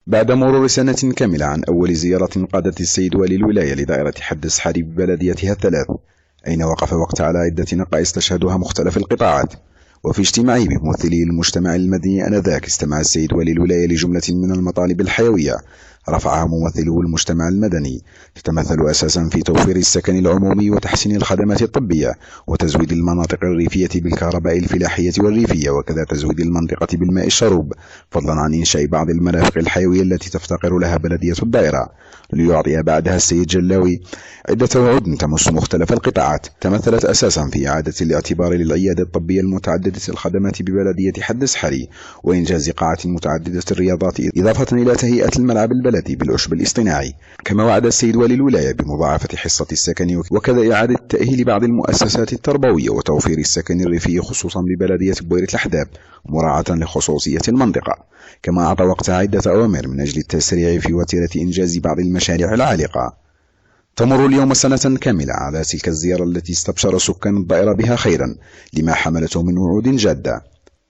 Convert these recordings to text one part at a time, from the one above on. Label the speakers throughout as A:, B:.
A: بعد مرور سنة كاملة عن أول زيارة قادت السيد والي الولاية لدائرة حد السحاري ببلديتها الثلاث، أين وقف وقت على عدة نقائص تشهدها مختلف القطاعات. وفي اجتماعه بممثلي المجتمع المدني آنذاك، استمع السيد والي الولاية لجملة من المطالب الحيوية رفعها ممثلو المجتمع المدني، تتمثل أساسا في توفير السكن العمومي وتحسين الخدمات الطبية وتزويد المناطق الريفية بالكهرباء الفلاحية والريفية، وكذا تزويد المنطقة بالماء الشروب، فضلا عن إنشاء بعض المرافق الحيوية التي تفتقر لها بلدية الدائرة. ليعطي بعدها السيد جلاوي عدة وعود تمس مختلف القطاعات، تمثلت أساسا في إعادة الاعتبار للعيادة الطبية المتعددة الخدمات ببلدية حد السحري، وإنجاز قاعة متعددة الرياضات، إضافة إلى تهيئة الملعب البلدي بالعشب الاصطناعي. كما وعد السيد والي الولاية بمضاعفة حصة السكن، وكذا إعادة تأهيل بعض المؤسسات التربوية وتوفير السكن الريفي خصوصا ببلدية بويرة الأحداب مراعاة لخصوصية المنطقة. كما أعطى وقتها عدة أوامر من أجل التسريع في وتيرة إنجاز بعض المشاريع العالقة. تمر اليوم سنة كاملة على تلك الزيارة التي استبشر سكان الدائرة بها خيرا لما حملته من وعود جادة.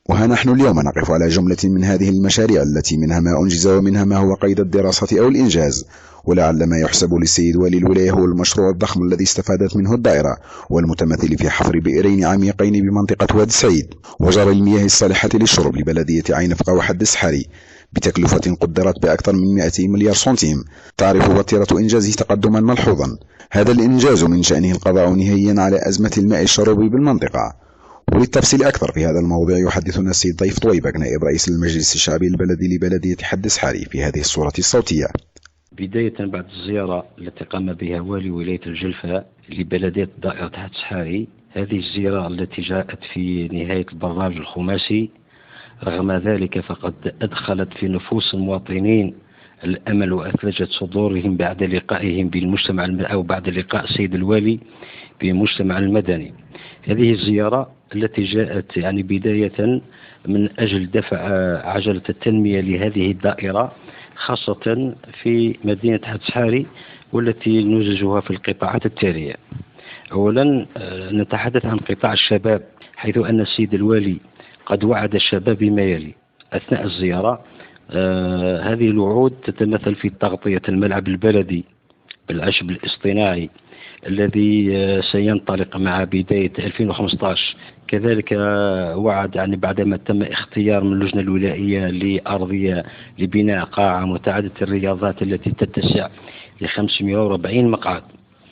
A: وها نحن اليوم نقف على جملة من هذه المشاريع التي منها ما أنجز ومنها ما هو قيد الدراسة أو الإنجاز. ولعل ما يحسب للسيد والي الولاية هو المشروع الضخم الذي استفادت منه الدائرة، والمتمثل في حفر بئرين عميقين بمنطقة واد سعيد، وجرى المياه الصالحة للشرب لبلدية عين فقا وحد السحاري بتكلفة قدرت بأكثر من 200 مليار سنتيم، تعرف وتيرة إنجازه تقدما ملحوظا. هذا الإنجاز من شأنه القضاء نهائيا على أزمة الماء الشربي بالمنطقة. وللتفصيل أكثر في هذا الموضوع يحدثنا السيد ضيف طويبك نائب رئيس المجلس الشعبي البلدي لبلدية حد السحاري في هذه الصورة الصوتية.
B: بداية بعد الزيارة التي قام بها والي ولاية الجلفة لبلدية دائرة حد السحاري، هذه الزيارة التي جاءت في نهاية البرنامج الخماسي، رغم ذلك فقد أدخلت في نفوس المواطنين الأمل وأثلجت صدورهم بعد لقائهم بالمجتمع أو بعد لقاء السيد الوالي بالمجتمع المدني. هذه الزيارة التي جاءت بداية من أجل دفع عجلة التنمية لهذه الدائرة، خاصة في مدينة حد السحاري، والتي نزجها في القطاعات التالية. أولا نتحدث عن قطاع الشباب، حيث أن السيد الوالي قد وعد الشباب بما يلي أثناء الزيارة. هذه الوعود تتمثل في تغطية الملعب البلدي بالعشب الاصطناعي الذي سينطلق مع بداية 2015. كذلك وعد بعدما تم اختيار من اللجنة الولائية لأرضية لبناء قاعة متعددة الرياضات التي تتسع ل 540 مقعد.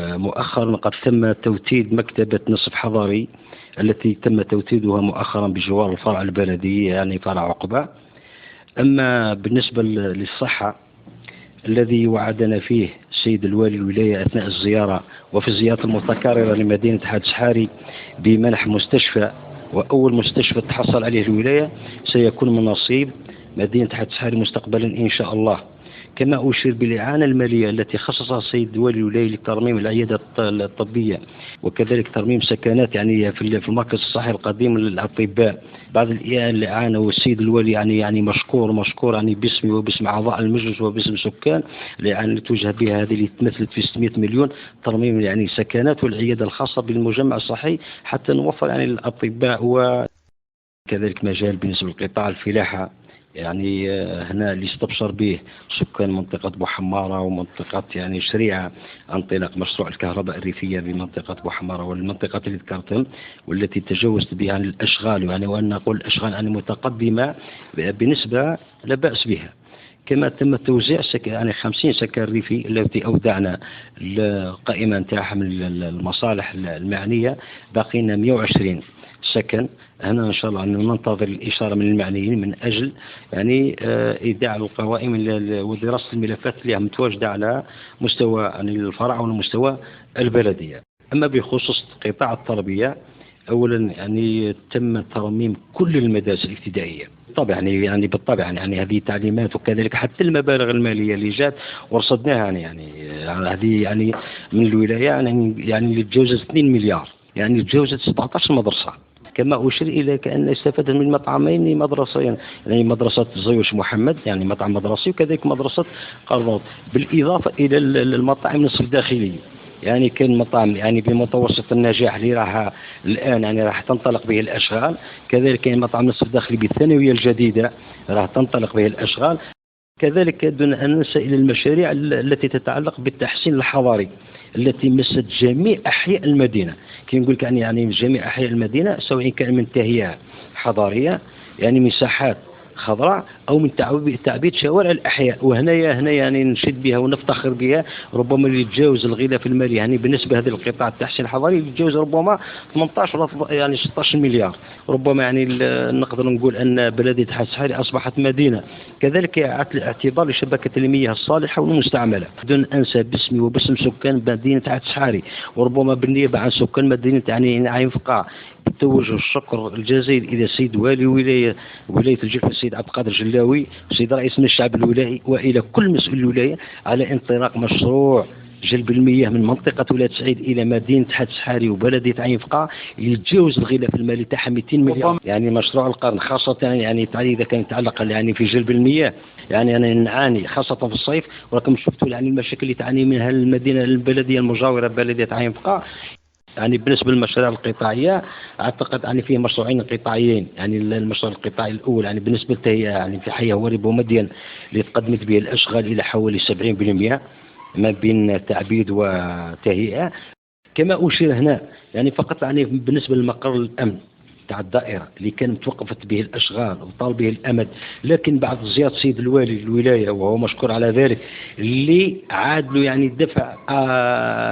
B: مؤخرا قد تم توتيد مكتبة نصف حضري التي تم توتيدها مؤخرا بجوار الفرع البلدي فرع عقبة. أما بالنسبة للصحة الذي وعدنا فيه السيد الوالي الولاية أثناء الزيارة وفي الزيارة المتكررة لمدينة حد السحاري بمنح مستشفى، وأول مستشفى تحصل عليه الولاية سيكون من نصيب مدينة حد السحاري مستقبلا إن شاء الله. كما أشير بالإعانة المالية التي خصصها السيد الوالي الولاية لترميم العيادة الطبية، وكذلك ترميم سكنات في المركز الصحي القديم للأطباء. بعد الإعانة والسيد الوالي مشكور باسمي وباسم أعضاء المجلس وباسم سكان الإعانة اللي توجه بها هذه اللي تمثلت في 600 مليون ترميم سكنات والعيادة الخاصة بالمجمع الصحي حتى نوفر للأطباء. وكذلك مجال بالنسبة لقطاع الفلاحة، هنا اللي استبشر به سكان منطقة بوحمارة ومنطقة شريعة عن طريق مشروع الكهرباء الريفية بمنطقة بوحمارة والمنطقة اللي ذكرتم، والتي تجاوزت بها عن الأشغال، وأن نقول الأشغال متقدمة بنسبة لا بأس بها. كما تم توزيع 50 سكن ريفي التي أودعنا القائمة نتاعها من المصالح المعنية، باقينا 120 سكن. هنا إن شاء الله ننتظر الإشارة من المعنيين من أجل إيداع القوائم ودراسة الملفات اللي متواجدة على مستوى الفرع والمستوى البلدية. أما بخصوص قطاع التربية، أولا تم ترميم كل المدارس الابتدائية طبعا بالطبع هذه تعليمات، وكذلك حتى المبالغ المالية اللي جات ورصدناها هذه من الولاية اللي تجاوزت 2 مليار، تجاوزت 17 مدرسة. كما أشير إلى كأن استفادت من مطعمين مدرسيين، مدرسة زيوش محمد مطعم مدرسي، وكذلك مدرسة قرضوط، بالإضافة إلى المطاعم نصف داخلية. كان مطعم بمتوسط النجاح اللي راح الآن راح تنطلق به الأشغال. كذلك كان مطعم نصف داخلي بالثانوية الجديدة راح تنطلق به الأشغال. كذلك دون أن ننسى إلى المشاريع التي تتعلق بالتحسين الحضاري التي مست جميع أحياء المدينة. كي نقول لك يعني جميع أحياء المدينة، سواء كان من تهيئة حضارية يعني مساحات خضراء أو من تعبيد شوارع الأحياء. وهنا يعني نشد بها ونفتخر بها، ربما اللي يتجاوز الغلاف المالي يعني بالنسبة لهذه القطاع التحسين الحضاري يتجاوز ربما 18 ولا يعني 16 مليار. ربما يعني نقدر نقول أن بلدية حادث حاري أصبحت مدينة كذلك إعادة الاعتبار لشبكة المياه الصالحة والمستعملة، دون أنسى باسمي وباسم سكان مدينة حادث حاري، وربما بالنيابة عن سكان مدينة يعني عين فقاع، بالتوجه الشكر الجزيل إلى السيد والي ولاية الجلفة السيد عبد القادر جلاوي، السيد رئيس مجلس الشعب الولائي، وإلى كل مسؤول الولاية على انطلاق مشروع جلب المياه من منطقة ولاية سعيد إلى مدينة حادث حاري وبلدية عين فقاع يتجاوز الغلاف المالي تاعها 200 مليار. يعني مشروع القرن، خاصة يعني إذا كان يتعلق يعني في جلب المياه، يعني أنا نعاني خاصة في الصيف، ولكن شفتوا يعني المشاكل اللي تعاني منها المدينة البلدية المجاورة بلدية عين فقاع. يعني بالنسبة للمشاريع القطاعية أعتقد يعني فيه مشروعين قطاعيين. يعني المشروع القطاعي الأول يعني بالنسبة للتهيئة يعني في حي هواري بومدين اللي تقدمت به الأشغال إلى حوالي 70% ما بين تعبيد وتهيئة. كما أشير هنا يعني فقط يعني بالنسبة للمقر الأمن تاع الدائرة اللي كانت توقفت به الأشغال وطال به الأمد، لكن بعد زيارة سيد الوالي للولاية وهو مشكور على ذلك اللي عاد له يعني الدفع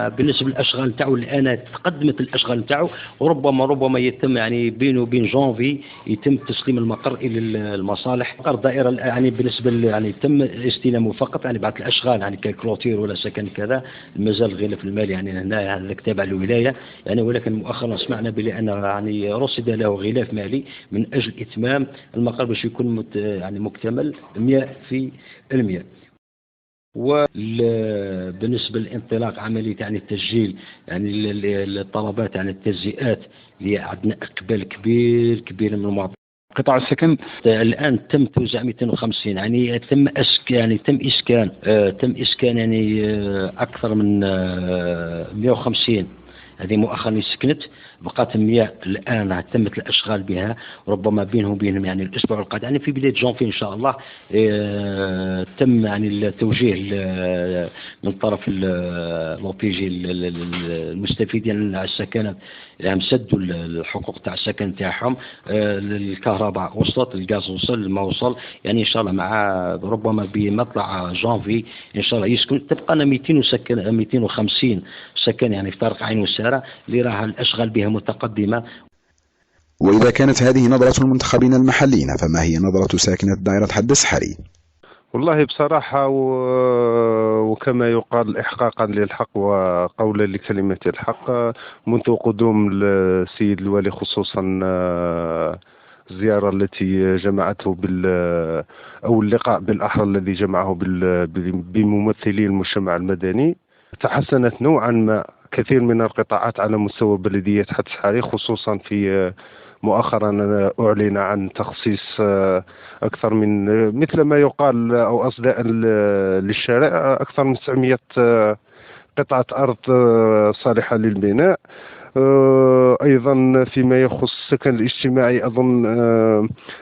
B: بالنسبة للأشغال نتاعو. الآن تقدمت الأشغال نتاعو، وربما يتم يعني بينه وبين جانفي يتم تسليم المقر إلى المصالح. مقر الدائرة يعني بالنسبة يعني تم استلامه فقط يعني بعد الأشغال يعني كالكلوتير ولا سكن كذا، مازال الغلاف المالي يعني هنا هذا تابع للولاية يعني. ولكن مؤخرا سمعنا بأن يعني رصد له غلاف مالي من أجل إتمام المقر باش يكون يعني مكتمل 100%. وبالنسبة لانطلاق عملية يعني التسجيل يعني الطلبات يعني التجزئات اللي عندنا إقبال كبير من المواطنين.
C: قطاع السكن
B: الآن تم توزيع 250 يعني تم إسكان يعني أكثر من 150. هذه مؤخرا سكنت، بقات 100 الآن تمت الأشغال بها، ربما بينهم يعني الأسبوع القادم يعني في بداية جانفي إن شاء الله تم يعني التوجيه من طرف الأوبيجي المستفيدين على السكن يعني سدوا الحقوق تاع السكن تاعهم. الكهرباء وصلت، الغاز وصل، ما وصل يعني إن شاء الله مع ربما بمطلع جانفي إن شاء الله يسكن. تبقى 250 سكن يعني في طريق عين والسارة اللي راها الأشغال بها متقدمة.
A: وإذا كانت هذه نظرة المنتخبين المحليين، فما هي نظرة ساكنة دائرة حدث حاري؟
D: والله بصراحة وكما يقال إحقاقا للحق وقولا لكلمة الحق، منذ قدوم السيد الوالي خصوصا الزيارة التي جمعته أو اللقاء بالأحرى الذي جمعه بممثلي المجتمع المدني، تحسنت نوعا ما كثير من القطاعات على مستوى بلدية حادث حاري، خصوصا في مؤخرا أعلن عن تخصيص أكثر من مثل ما يقال أو أصداء للشارع أكثر من 900 قطعة أرض صالحة للبناء. أيضا فيما يخص السكن الاجتماعي أظن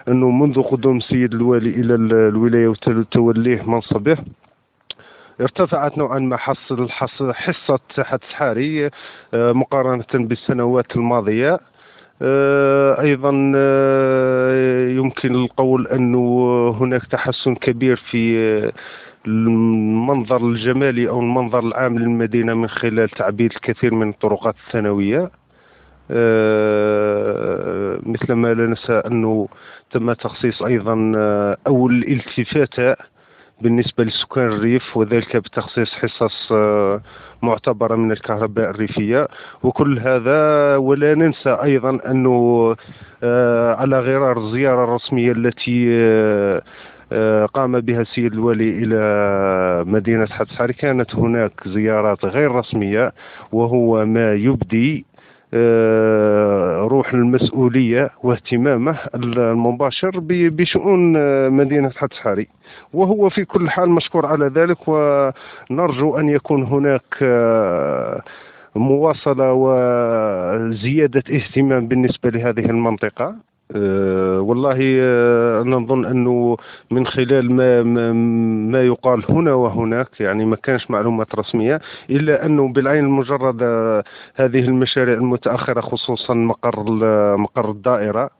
D: أنه منذ قدوم السيد الوالي إلى الولاية وتوليه منصبه ارتفعت نوعا ما حصة حادث حاري مقارنة بالسنوات الماضية. أيضا يمكن القول أنه هناك تحسن كبير في المنظر الجمالي أو المنظر العام للمدينة من خلال تعبيد الكثير من الطرقات الثانوية. مثل ما لا ننسى أنه تم تخصيص أيضا أول الالتفات بالنسبة لسكان الريف، وذلك بتخصيص حصص معتبرة من الكهرباء الريفية وكل هذا. ولا ننسى أيضا أنه على غرار الزيارة الرسمية التي قام بها السيد الوالي إلى مدينة حادث حاري كانت هناك زيارات غير رسمية، وهو ما يبدي روح المسؤولية واهتمامه المباشر بشؤون مدينة حادث حاري، وهو في كل حال مشكور على ذلك. ونرجو أن يكون هناك مواصلة وزيادة اهتمام بالنسبة لهذه المنطقة. والله أنا نظن أنه من خلال ما يقال هنا وهناك، يعني ما كانش معلومات رسمية، إلا أنه بالعين المجردة هذه المشاريع المتأخرة خصوصا مقر الدائرة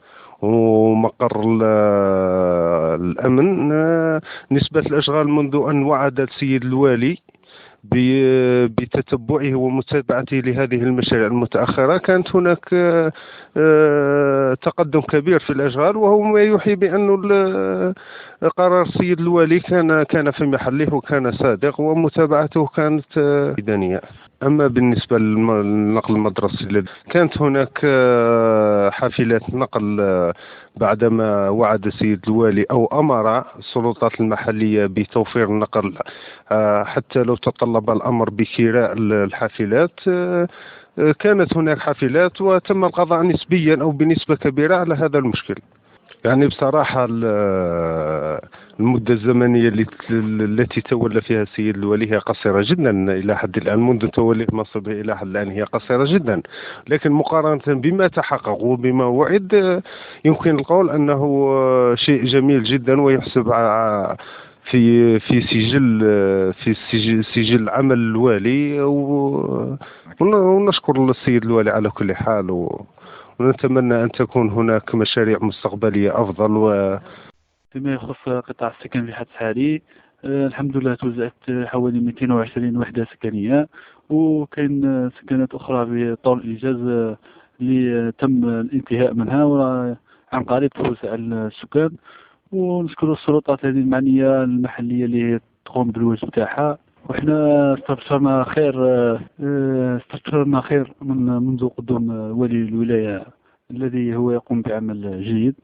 D: ومقر الأمن، نسبة الأشغال منذ أن وعد السيد الوالي بتتبعه ومتابعته لهذه المشاريع المتأخرة كانت هناك تقدم كبير في الأشغال، وهو ما يوحي بأن قرار السيد الوالي كان في محله وكان صادق ومتابعته كانت ميدانية. أما بالنسبة للنقل المدرسي كانت هناك حافلات نقل بعدما وعد السيد الوالي أو أمر السلطات المحلية بتوفير النقل حتى لو تطلب الأمر بكراء الحافلات. كانت هناك حافلات وتم القضاء نسبيا أو بنسبة كبيرة على هذا المشكل. يعني بصراحة المدة الزمنية التي تولى فيها السيد الولي هي قصيرة جدا إلى حد الآن، منذ توليه منصبه إلى حد الآن هي قصيرة جدا، لكن مقارنة بما تحقق وبما وعد يمكن القول أنه شيء جميل جدا ويحسب في سجل عمل الوالي، ونشكر السيد الوالي على كل حال، ونتمنى أن تكون هناك مشاريع مستقبلية أفضل.
C: فيما يخص قطاع السكن في حدث حالي، الحمد لله توزعت حوالي 220 وحدة سكنية، وكاين سكنات أخرى بطور الإنجاز اللي تم الانتهاء منها وعن قريب توزع السكان. ونشكر السلطات هذه المعنية المحلية اللي تقوم بالواجب تاعها، وإحنا استبشرنا خير منذ قدوم ولي الولاية الذي هو يقوم بعمل جيد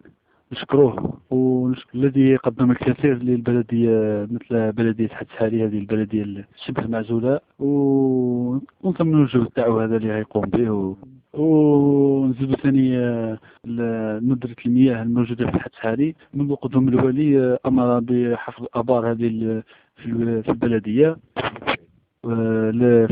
C: نشكروه، والذي قدم الكثير للبلدية مثل بلدية حدث حالي، هذه البلدية شبه معزولة، ونتمنى الجهد تاعو هذا اللي هيقوم به. ونزيد ثاني ندرة المياه الموجودة في حدث حالي منذ قدوم الولي أمر بحفر الآبار هذه في البلدية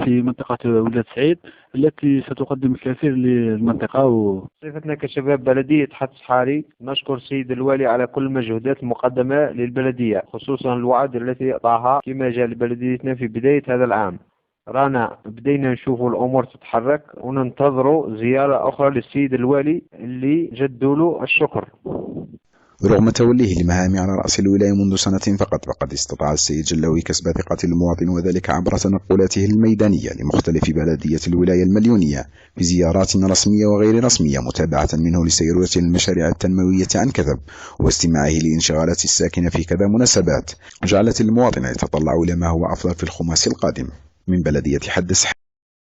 C: في منطقة ولاد سعيد التي ستقدم الكثير للمنطقة.
E: صفتنا كشباب بلدية حدث حالي نشكر السيد الوالي على كل المجهودات المقدمة للبلدية، خصوصا الوعد التي أعطاها في مجال بلديتنا في بداية هذا العام. رانا بدينا نشوف الأمور تتحرك، وننتظر زيارة أخرى للسيد الوالي اللي جدوا له الشكر.
A: رغم توليه المهام على رأس الولاية منذ سنة فقط، فقد استطاع السيد جلوي كسب ثقة المواطن، وذلك عبر تنقلاته الميدانية لمختلف بلدية الولاية المليونية بزيارات رسمية وغير رسمية، متابعة منه لسيرورة المشاريع التنموية عن كثب، واستماعه لإنشغالات الساكنة في كذا مناسبات، جعلت المواطن يتطلع إلى ما هو أفضل في الخماس القادم. من بلدية حدث